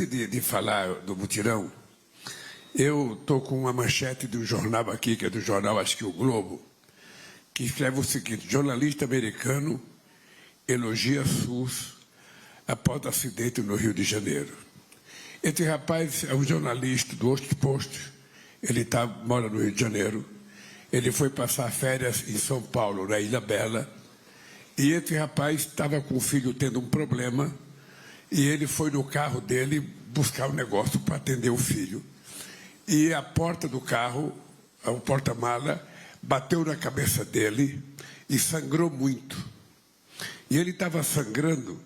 antes de falar do mutirão, eu estou com uma manchete de um jornal aqui, que é do jornal, acho que o Globo, que escreve o seguinte: jornalista americano elogia SUS após acidente no Rio de Janeiro. Esse rapaz é um jornalista do Washington Post, ele mora no Rio de Janeiro, ele foi passar férias em São Paulo, na Ilha Bela, e esse rapaz estava com o filho tendo um problema, e ele foi no carro dele buscar um negócio para atender o filho. E a porta do carro, o porta-mala, bateu na cabeça dele e sangrou muito. E ele estava sangrando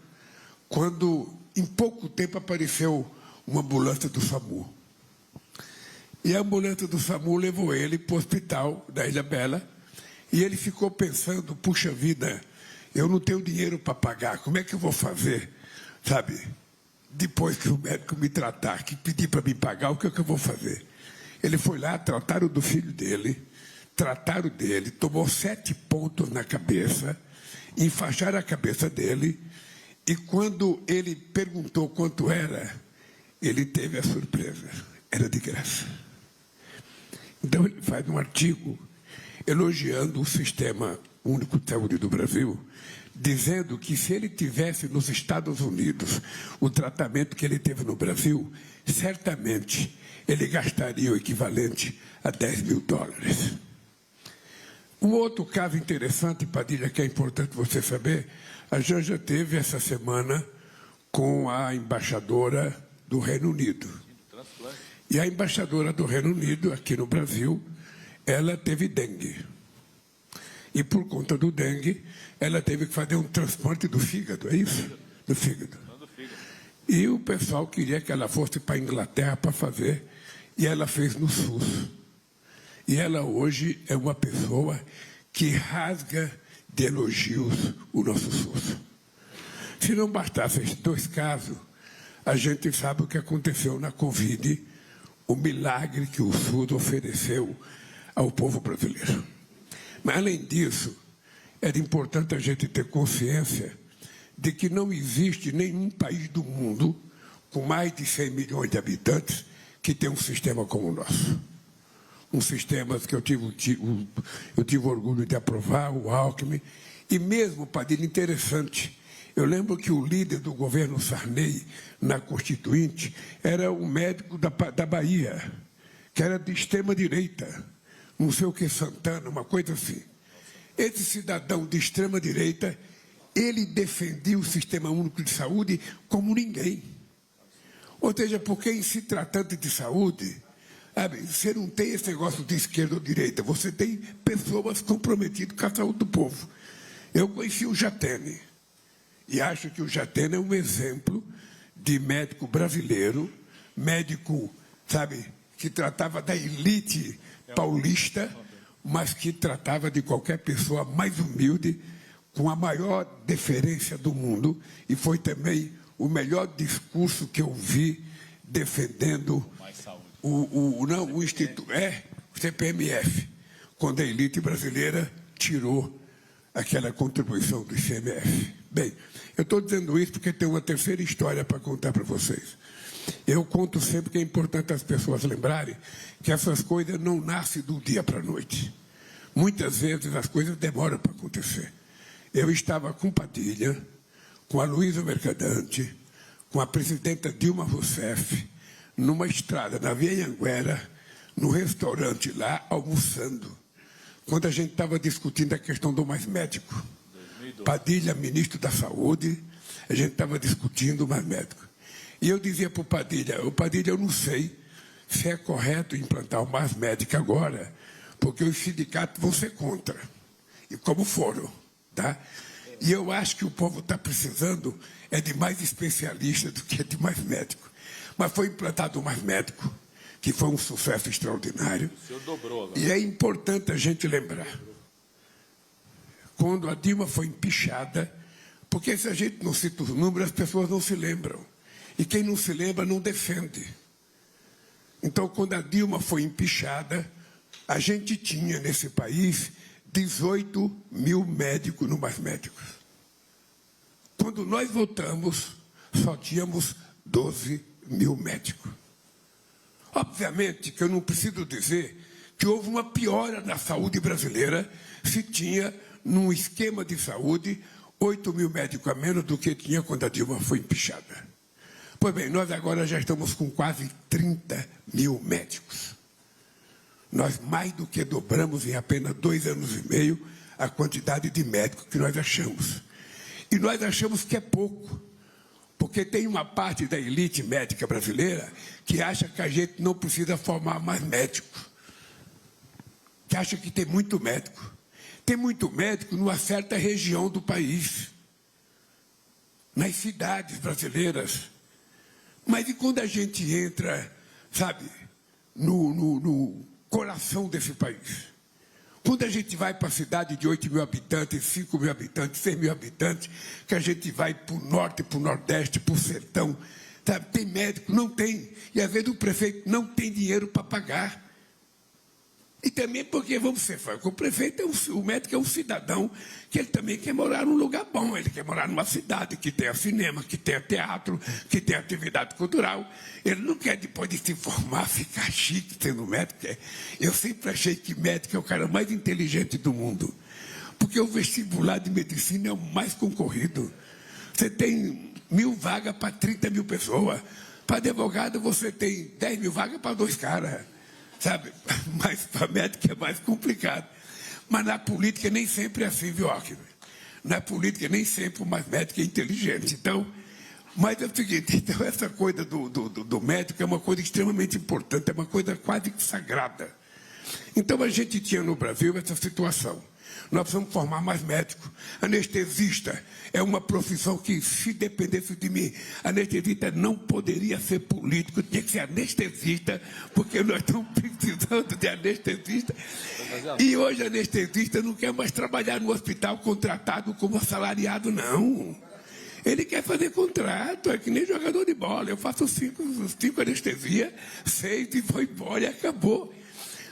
quando, em pouco tempo, apareceu uma ambulância do SAMU. E a ambulância do SAMU levou ele para o hospital da Ilha Bela, e ele ficou pensando: puxa vida, eu não tenho dinheiro para pagar, como é que eu vou fazer? Sabe, depois que o médico me tratar, que pedir para me pagar, o que é que eu vou fazer? Ele foi lá, trataram do filho dele, tomou 7 pontos na cabeça, enfaixaram a cabeça dele, e quando ele perguntou quanto era, ele teve a surpresa, era de graça. Então ele faz um artigo elogiando o Sistema Único de Saúde do Brasil, dizendo que se ele tivesse nos Estados Unidos o tratamento que ele teve no Brasil, certamente ele gastaria o equivalente a $10 mil. Um outro caso interessante, Padilha, que é importante você saber, a Janja teve essa semana com a embaixadora do Reino Unido. E a embaixadora do Reino Unido, aqui no Brasil, ela teve dengue. E por conta do dengue, ela teve que fazer um transplante do fígado, é isso? Do fígado. E o pessoal queria que ela fosse para a Inglaterra para fazer, e ela fez no SUS. E ela hoje é uma pessoa que rasga de elogios o nosso SUS. Se não bastasse esses 2 casos, a gente sabe o que aconteceu na Covid, o milagre que o SUS ofereceu ao povo brasileiro. Mas, além disso, era importante a gente ter consciência de que não existe nenhum país do mundo com mais de 100 milhões de habitantes que tem um sistema como o nosso. Um sistema que eu tive orgulho de aprovar, o Alckmin, e mesmo, Padilha, interessante, eu lembro que o líder do governo Sarney, na Constituinte, era um médico da Bahia, que era de extrema-direita, não sei o que, Santana, uma coisa assim. Esse cidadão de extrema-direita, ele defendia o Sistema Único de Saúde como ninguém. Ou seja, porque em se tratando de saúde, sabe, você não tem esse negócio de esquerda ou direita, você tem pessoas comprometidas com a saúde do povo. Eu conheci o Jatene, e acho que o Jatene é um exemplo de médico brasileiro, médico, sabe, que tratava da elite paulista, mas que tratava de qualquer pessoa mais humilde, com a maior deferência do mundo, e foi também o melhor discurso que eu vi defendendo o Instituto, o CPMF, quando a elite brasileira tirou aquela contribuição do ICMS. Bem, eu estou dizendo isso porque tem uma terceira história para contar para vocês. Eu conto sempre que é importante as pessoas lembrarem que essas coisas não nascem do dia para a noite. Muitas vezes as coisas demoram para acontecer. Eu estava com Padilha, com a Luísa Mercadante, com a presidenta Dilma Rousseff, numa estrada, na Via Anhanguera, no restaurante lá, almoçando, quando a gente estava discutindo a questão do mais médico. 2012. Padilha, ministro da Saúde, a gente estava discutindo o mais médico. E eu dizia para o Padilha, eu não sei se é correto implantar o mais médico agora, porque os sindicatos vão ser contra. E como foram, tá? E eu acho que o povo está precisando de mais especialista do que de mais médico. Mas foi implantado o mais médico, que foi um sucesso extraordinário. O senhor dobrou agora. E é importante a gente lembrar, quando a Dilma foi empichada, porque se a gente não cita os números, as pessoas não se lembram. E quem não se lembra não defende. Então, quando a Dilma foi empichada, a gente tinha nesse país 18 mil médicos no mais médicos. Quando nós votamos, só tínhamos 12 mil médicos. Obviamente que eu não preciso dizer que houve uma piora na saúde brasileira se tinha, num esquema de saúde, 8 mil médicos a menos do que tinha quando a Dilma foi empichada. Pois bem, nós agora já estamos com quase 30 mil médicos. Nós mais do que dobramos em apenas 2 anos e meio a quantidade de médicos que nós achamos. E nós achamos que é pouco, porque tem uma parte da elite médica brasileira que acha que a gente não precisa formar mais médicos, que acha que tem muito médico. Tem muito médico numa certa região do país, nas cidades brasileiras. Mas e quando a gente entra, sabe, no coração desse país? Quando a gente vai para a cidade de 8 mil habitantes, 5 mil habitantes, 6 mil habitantes, que a gente vai para o norte, para o nordeste, para o sertão, sabe, tem médico? Não tem. E às vezes o prefeito não tem dinheiro para pagar. E também porque, vamos ser francos, o prefeito, o médico é um cidadão que ele também quer morar num lugar bom, ele quer morar numa cidade que tenha cinema, que tenha teatro, que tenha atividade cultural. Ele não quer, depois de se formar, ficar chique sendo médico. Eu sempre achei que médico é o cara mais inteligente do mundo, porque o vestibular de medicina é o mais concorrido. Você tem 1000 vagas para 30 mil pessoas. Para advogado, você tem 10 mil vagas para 2 caras. Sabe, mas para médico é mais complicado. Mas na política nem sempre é assim, viu, Alckmin? Na política nem sempre o mais médico é inteligente. Então, mas é o seguinte, então essa coisa do médico é uma coisa extremamente importante, é uma coisa quase que sagrada. Então a gente tinha no Brasil essa situação. Nós precisamos formar mais médicos. Anestesista é uma profissão que, se dependesse de mim, anestesista não poderia ser político, tinha que ser anestesista, porque nós estamos precisando de anestesista. E hoje anestesista não quer mais trabalhar no hospital contratado como assalariado, não. Ele quer fazer contrato, é que nem jogador de bola. Eu faço 5 anestesia, 6 e vou embora e acabou.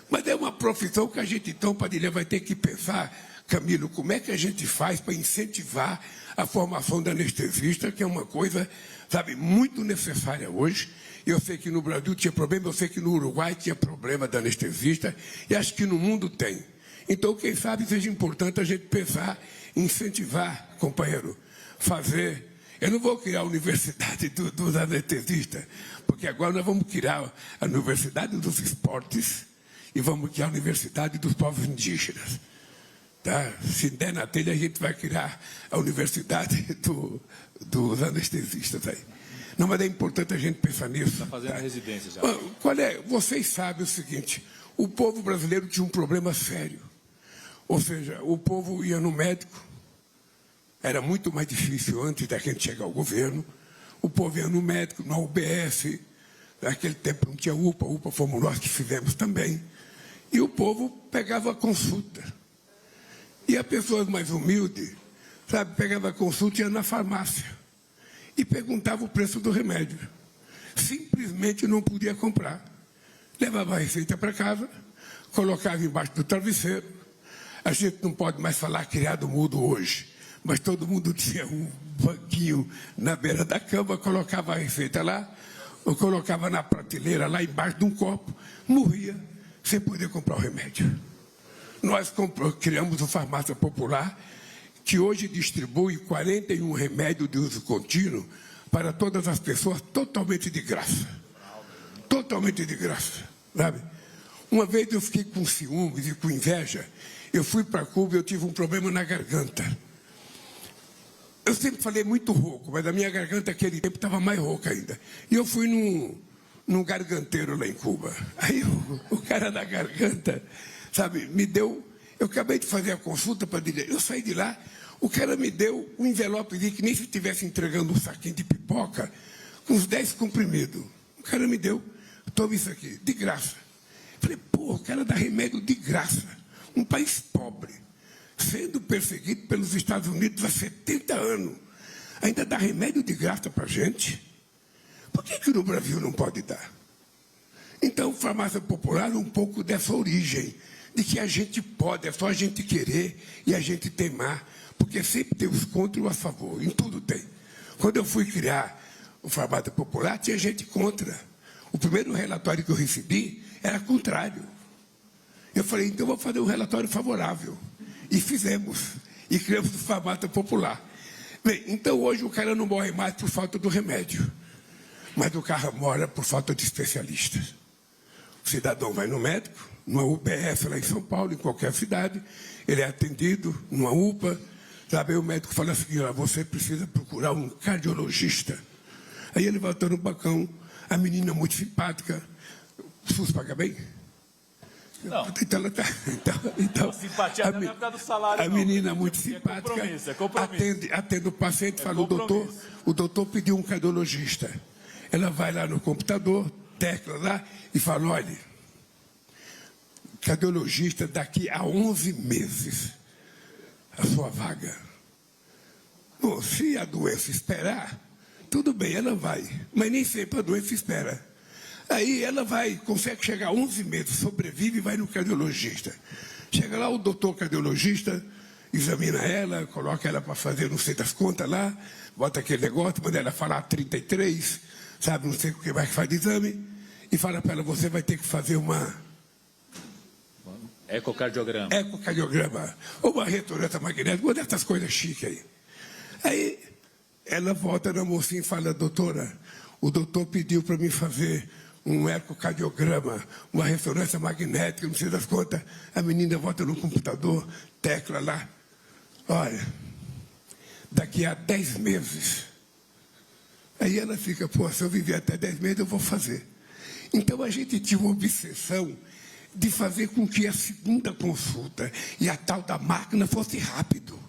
Mas é uma profissão que a gente, então, Padilha, vai ter que pensar, Camilo, como é que a gente faz para incentivar a formação da anestesista, que é uma coisa, sabe, muito necessária hoje. Eu sei que no Brasil tinha problema, eu sei que no Uruguai tinha problema da anestesista, e acho que no mundo tem. Então, quem sabe seja importante a gente pensar, incentivar, companheiro, fazer. Eu não vou criar a universidade dos anestesistas, porque agora nós vamos criar a universidade dos esportes, e vamos criar a Universidade dos Povos Indígenas. Tá? Se der na telha, a gente vai criar a Universidade dos Anestesistas. Aí. Não, mas é importante a gente pensar nisso. Está fazendo residência já. Qual é? Vocês sabem o seguinte, o povo brasileiro tinha um problema sério. Ou seja, o povo ia no médico, era muito mais difícil antes da gente chegar ao governo, o povo ia no médico, na UBS, naquele tempo não tinha UPA fomos nós que fizemos também. E o povo pegava a consulta. E a pessoa mais humilde, sabe, pegava a consulta e ia na farmácia. E perguntava o preço do remédio. Simplesmente não podia comprar. Levava a receita para casa, colocava embaixo do travesseiro. A gente não pode mais falar criado mudo hoje, mas todo mundo tinha um banquinho na beira da cama, colocava a receita lá, ou colocava na prateleira lá embaixo de um copo, morria sem poder comprar o remédio. Nós criamos a Farmácia Popular, que hoje distribui 41 remédios de uso contínuo para todas as pessoas totalmente de graça. Totalmente de graça, sabe? Uma vez eu fiquei com ciúmes e com inveja, eu fui para Cuba e eu tive um problema na garganta. Eu sempre falei muito rouco, mas a minha garganta naquele tempo estava mais rouca ainda. E eu fui num garganteiro lá em Cuba. Aí o cara da garganta, sabe, me deu... Eu acabei de fazer a consulta para dizer, eu saí de lá, o cara me deu um envelope que nem se estivesse entregando um saquinho de pipoca, com uns 10 comprimidos. O cara me deu, toma isso aqui, de graça. Falei, pô, o cara dá remédio de graça. Um país pobre, sendo perseguido pelos Estados Unidos há 70 anos, ainda dá remédio de graça para a gente? Por que no Brasil não pode dar? Então, Farmácia Popular é um pouco dessa origem, de que a gente pode, é só a gente querer e a gente teimar, porque sempre tem os contra e os a favor, em tudo tem. Quando eu fui criar o farmácia popular, tinha gente contra. O primeiro relatório que eu recebi era contrário. Eu falei, então eu vou fazer um relatório favorável. E fizemos. E criamos o farmácia popular. Bem, então hoje o cara não morre mais por falta do remédio. Mas o cara morre por falta de especialistas. O cidadão vai no médico, numa UBS lá em São Paulo, em qualquer cidade, ele é atendido numa UPA, sabe? Aí o médico fala assim, você precisa procurar um cardiologista. Aí ele volta no balcão, a menina muito simpática, o SUS paga bem? Não. Então, simpatia não é por causa do salário, a menina muito simpática, atende o paciente, fala, o doutor pediu um cardiologista. Ela vai lá no computador, tecla lá e fala, olha, cardiologista daqui a 11 meses, a sua vaga. Bom, se a doença esperar, tudo bem, ela vai, mas nem sempre a doença espera. Aí ela consegue chegar a 11 meses, sobrevive e vai no cardiologista. Chega lá o doutor cardiologista, examina ela, coloca ela para fazer não sei das contas lá, bota aquele negócio, manda ela falar 33, sabe, não sei o que mais que faz de exame, e fala para ela, você vai ter que fazer uma... Ecocardiograma. Ecocardiograma, ou uma ressonância magnética, uma dessas coisas chiques aí. Aí ela volta na mocinha e fala, doutora, o doutor pediu para mim fazer um ecocardiograma, uma ressonância magnética, não sei das contas. A menina volta no computador, tecla lá. Olha, daqui a 10 meses. Aí ela fica, pô, se eu viver até 10 meses, eu vou fazer. Então a gente tinha uma obsessão de fazer com que a segunda consulta e a tal da máquina fosse rápido.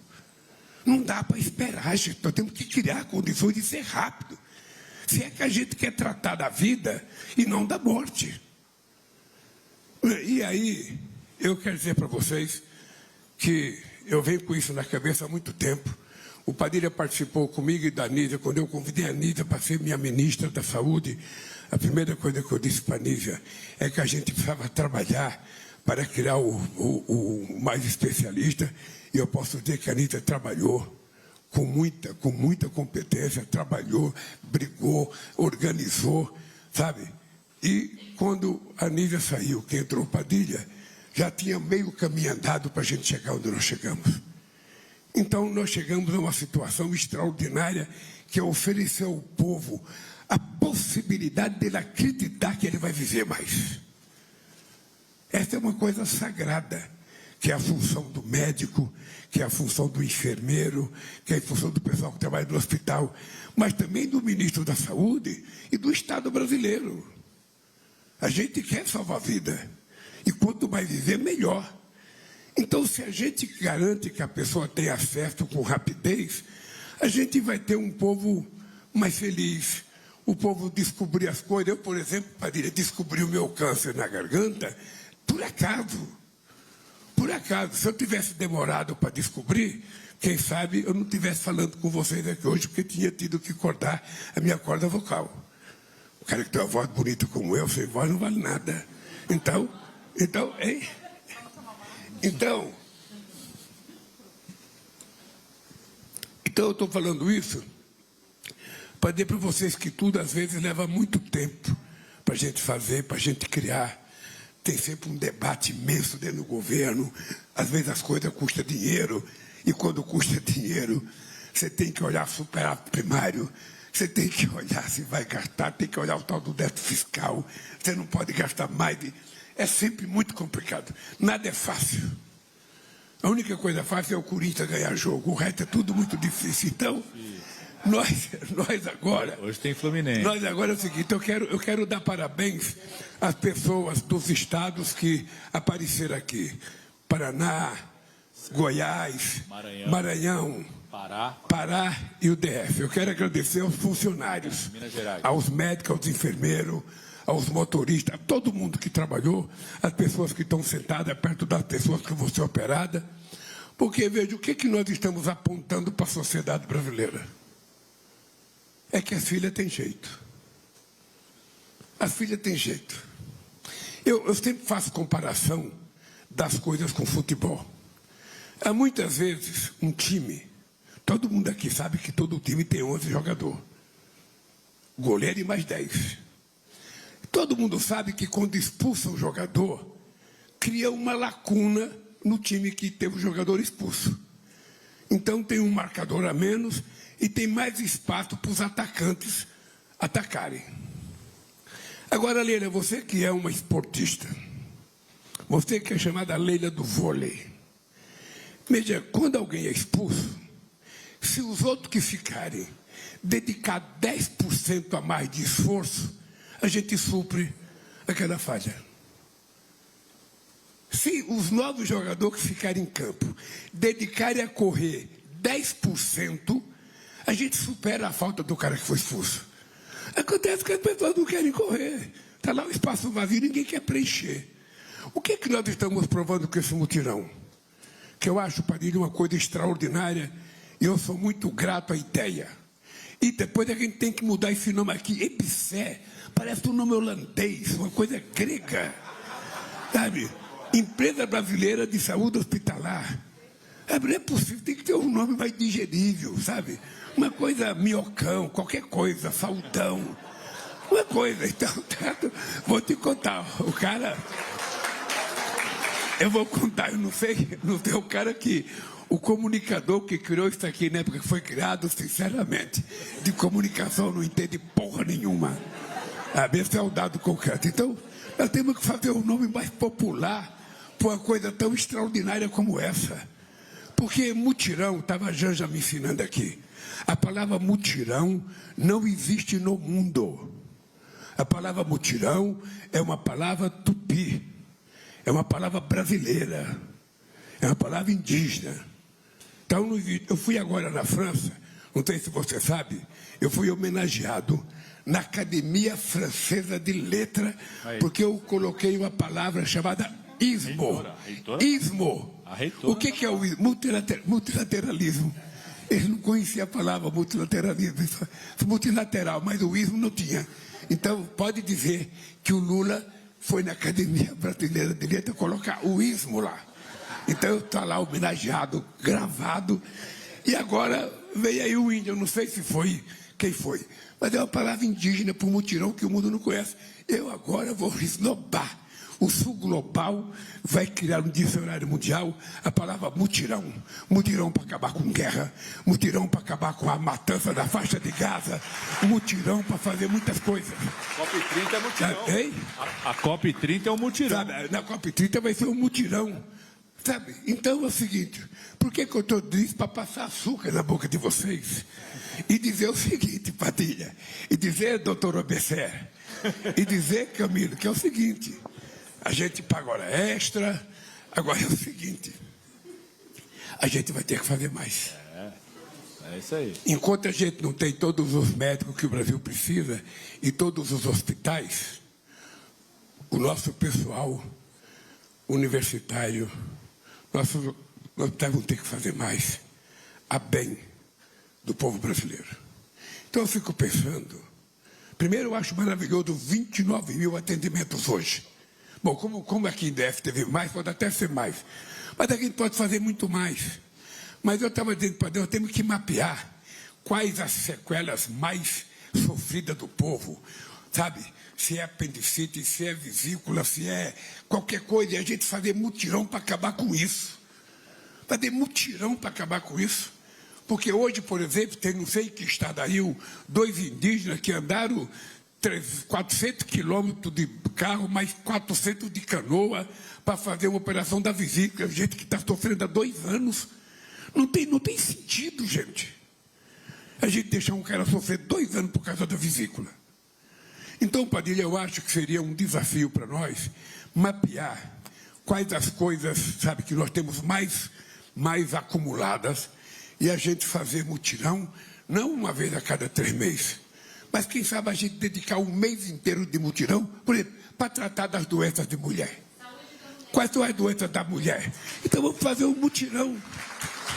Não dá para esperar, gente. Nós temos que criar condições de ser rápido. Se é que a gente quer tratar da vida e não da morte. E aí, eu quero dizer para vocês que eu venho com isso na cabeça há muito tempo. O Padilha participou comigo e da Nízia, quando eu convidei a Nízia para ser minha ministra da Saúde, a primeira coisa que eu disse para a Nízia é que a gente precisava trabalhar para criar o mais especialista, e eu posso dizer que a Nízia trabalhou com muita competência, trabalhou, brigou, organizou, sabe? E quando a Nízia saiu, que entrou o Padilha, já tinha meio caminho andado para a gente chegar onde nós chegamos. Então, nós chegamos a uma situação extraordinária que ofereceu ao povo a possibilidade dele acreditar que ele vai viver mais. Essa é uma coisa sagrada, que é a função do médico, que é a função do enfermeiro, que é a função do pessoal que trabalha no hospital, mas também do ministro da Saúde e do Estado brasileiro. A gente quer salvar a vida, e quanto mais viver, melhor. Então, se a gente garante que a pessoa tenha acesso com rapidez, a gente vai ter um povo mais feliz, o povo descobrir as coisas. Eu, por exemplo, Padilha, descobri o meu câncer na garganta por acaso. Por acaso, se eu tivesse demorado para descobrir, quem sabe eu não estivesse falando com vocês aqui hoje, porque tinha tido que cortar a minha corda vocal. O cara que tem uma voz bonita como eu, sem voz, não vale nada. Então, hein? Então eu estou falando isso para dizer para vocês que tudo, às vezes, leva muito tempo para a gente fazer, para a gente criar. Tem sempre um debate imenso dentro do governo. Às vezes as coisas custam dinheiro, e quando custa dinheiro, você tem que olhar superávit primário, você tem que olhar se vai gastar, tem que olhar o tal do déficit fiscal, você não pode gastar mais. É sempre muito complicado. Nada é fácil. A única coisa fácil é o Corinthians ganhar jogo, o resto é tudo muito difícil. Então, nós agora... Hoje tem Fluminense. Nós agora é o seguinte, eu quero dar parabéns às pessoas dos estados que apareceram aqui. Paraná, Goiás, Maranhão, Pará e o DF. Eu quero agradecer aos funcionários, aos médicos, aos enfermeiros, aos motoristas, a todo mundo que trabalhou, as pessoas que estão sentadas perto das pessoas que vão ser operadas. Porque, veja, o que nós estamos apontando para a sociedade brasileira? É que as filhas têm jeito. As filhas têm jeito. Eu sempre faço comparação das coisas com futebol. Há muitas vezes um time, todo mundo aqui sabe que todo time tem 11 jogadores. goleiro e mais 10. Todo mundo sabe que quando expulsa um jogador, cria uma lacuna no time que teve o jogador expulso. Então tem um marcador a menos e tem mais espaço para os atacantes atacarem. Agora, Leila, você que é uma esportista, você que é chamada Leila do vôlei, veja, quando alguém é expulso, se os outros que ficarem dedicar 10% a mais de esforço, a gente supre aquela falha. Se os novos jogadores que ficarem em campo dedicarem a correr 10%, a gente supera a falta do cara que foi expulso. Acontece que as pessoas não querem correr. Está lá o espaço vazio, ninguém quer preencher. O que é que nós estamos provando com esse mutirão? Que eu acho, Padilha, uma coisa extraordinária, e eu sou muito grato à ideia. E depois a gente tem que mudar esse nome aqui, EBSER, parece um nome holandês, uma coisa grega, sabe? Empresa Brasileira de Saúde Hospitalar. Não é possível, tem que ter um nome mais digerível, sabe? Uma coisa minhocão, qualquer coisa, saudão. Uma coisa, então, vou te contar, o cara... Eu vou contar, eu não sei o cara que... O comunicador que criou isso aqui, na época que foi criado, sinceramente, de comunicação não entende porra nenhuma. Esse é o dado concreto. Então, nós temos que fazer um nome mais popular para uma coisa tão extraordinária como essa. Porque mutirão, estava a Janja me ensinando aqui, a palavra mutirão não existe no mundo. A palavra mutirão é uma palavra tupi, é uma palavra brasileira, é uma palavra indígena. Então, eu fui agora na França, não sei se você sabe, eu fui homenageado na Academia Francesa de Letras, porque eu coloquei uma palavra chamada ismo. Ismo. O que é o ismo? Multilateralismo. Eles não conheciam a palavra multilateralismo, multilateral, mas o ismo não tinha. Então, pode dizer que o Lula foi na Academia Brasileira de Letras colocar o ismo lá. Então, eu estou lá homenageado, gravado, e agora veio aí o índio, eu não sei se foi, quem foi, mas é uma palavra indígena para um mutirão que o mundo não conhece. Eu agora vou esnobar. O Sul Global vai criar um dicionário mundial, a palavra mutirão. Mutirão para acabar com guerra, mutirão para acabar com a matança da faixa de Gaza, mutirão para fazer muitas coisas. COP30 é mutirão. Hein? A COP30 é um mutirão. Sabe, na COP30 vai ser um mutirão. Sabe? Então é o seguinte, por que eu estou dizendo para passar açúcar na boca de vocês? E dizer o seguinte, Padilha, e dizer, doutor EBSER, e dizer, Camilo, que é o seguinte, a gente paga hora extra, agora é o seguinte, a gente vai ter que fazer mais. É isso aí. Enquanto a gente não tem todos os médicos que o Brasil precisa e todos os hospitais, o nosso pessoal universitário, nós vamos ter que fazer mais a bem do povo brasileiro. Então eu fico pensando, primeiro eu acho maravilhoso 29 mil atendimentos hoje. Bom, como aqui em DF teve mais, pode até ser mais, mas aqui a gente pode fazer muito mais. Mas eu estava dizendo para Deus, temos que mapear quais as sequelas mais sofridas do povo, sabe? Se é apendicite, se é vesícula, se é qualquer coisa, e a gente fazer mutirão para acabar com isso. Fazer mutirão para acabar com isso. Porque hoje, por exemplo, tem não sei que estado aí, 2 indígenas que andaram 400 quilômetros de carro, mais 400 de canoa, para fazer uma operação da vesícula, gente que está sofrendo há 2 anos. Não tem sentido, gente. A gente deixar um cara sofrer 2 anos por causa da vesícula. Então, Padilha, eu acho que seria um desafio para nós mapear quais as coisas, sabe, que nós temos mais acumuladas e a gente fazer mutirão, não uma vez a cada 3 meses, mas quem sabe a gente dedicar um mês inteiro de mutirão, por exemplo, para tratar das doenças de mulher. Quais são as doenças da mulher? Então vamos fazer um mutirão.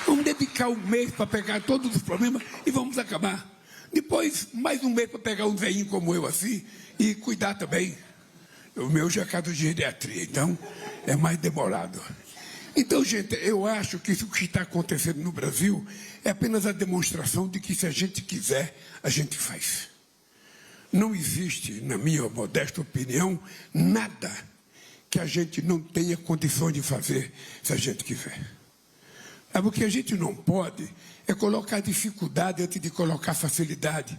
Vamos dedicar um mês para pegar todos os problemas e vamos acabar. Depois, mais um mês para pegar um velhinho como eu assim e cuidar também. O meu já é caso de geriatria, então é mais demorado. Então, gente, eu acho que isso que está acontecendo no Brasil é apenas a demonstração de que se a gente quiser, a gente faz. não existe, na minha modesta opinião, nada que a gente não tenha condições de fazer se a gente quiser. O que a gente não pode é colocar dificuldade antes de colocar facilidade.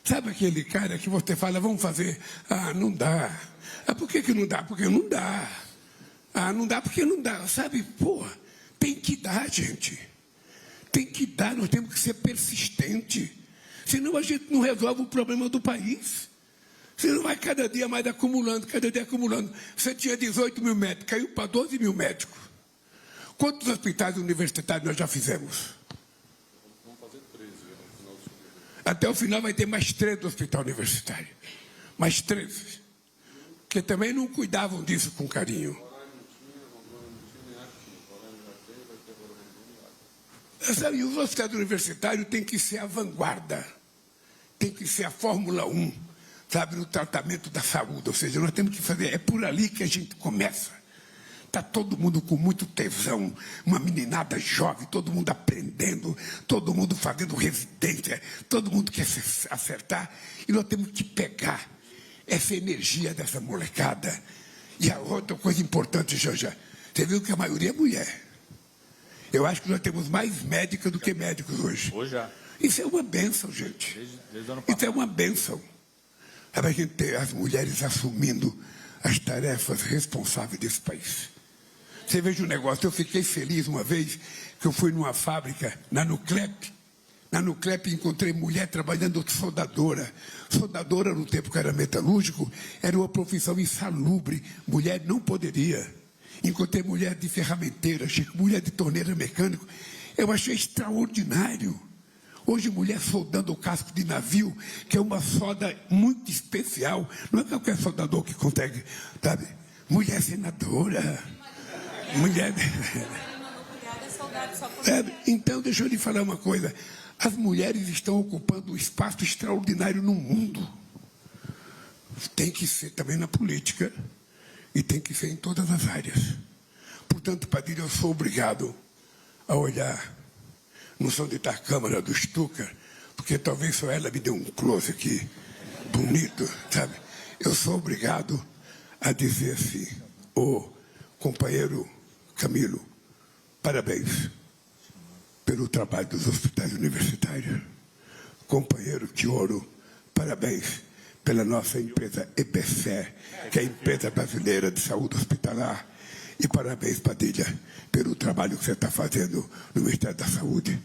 Sabe aquele cara que você fala, vamos fazer? Ah, não dá. Ah, por que não dá? Porque não dá. Ah, não dá porque não dá. Sabe, porra, tem que dar, gente. Tem que dar, nós temos que ser persistentes. Senão a gente não resolve o problema do país. Senão vai cada dia mais acumulando, cada dia acumulando. Você tinha 18 mil médicos, caiu para 12 mil médicos. Quantos hospitais universitários nós já fizemos? Vamos fazer 13 no final do segundo. Até o final vai ter mais 13 do hospital universitário. Mais 13. Porque também não cuidavam disso com carinho. Sabe, os hospitais universitários têm que ser a vanguarda. Tem que ser a Fórmula 1, sabe, no tratamento da saúde. Ou seja, nós temos que fazer, é por ali que a gente começa. Está todo mundo com muito tesão, uma meninada jovem, todo mundo aprendendo, todo mundo fazendo residência, todo mundo quer se acertar. E nós temos que pegar essa energia dessa molecada. E a outra coisa importante, Janja, você viu que a maioria é mulher. Eu acho que nós temos mais médicas do que médicos hoje. Hoje já. Isso é uma bênção, gente. Desde o ano passado. Isso é uma bênção. A gente ter as mulheres assumindo as tarefas responsáveis desse país. Você veja o negócio, eu fiquei feliz uma vez que eu fui numa fábrica, na Nuclep. Na Nuclep encontrei mulher trabalhando de soldadora. Soldadora, no tempo que era metalúrgico, era uma profissão insalubre. Mulher não poderia. Encontrei mulher de ferramenteira, mulher de torneira mecânico. Eu achei extraordinário. Hoje, mulher soldando o casco de navio, que é uma solda muito especial. Não é qualquer soldador que consegue, sabe? Mulher senadora. Mulher... Então, deixa eu lhe falar uma coisa. As mulheres estão ocupando um espaço extraordinário no mundo. Tem que ser também na política e tem que ser em todas as áreas. Portanto, Padilha, eu sou obrigado a olhar no som de da câmara do Stuka, porque talvez só ela me dê um close aqui, bonito, sabe? Eu sou obrigado a dizer assim, ô companheiro Camilo, parabéns pelo trabalho dos hospitais universitários. Companheiro Tioro, parabéns pela nossa empresa EBSER, que é a Empresa Brasileira de Saúde Hospitalar. E parabéns, Padilha, pelo trabalho que você está fazendo no Ministério da Saúde.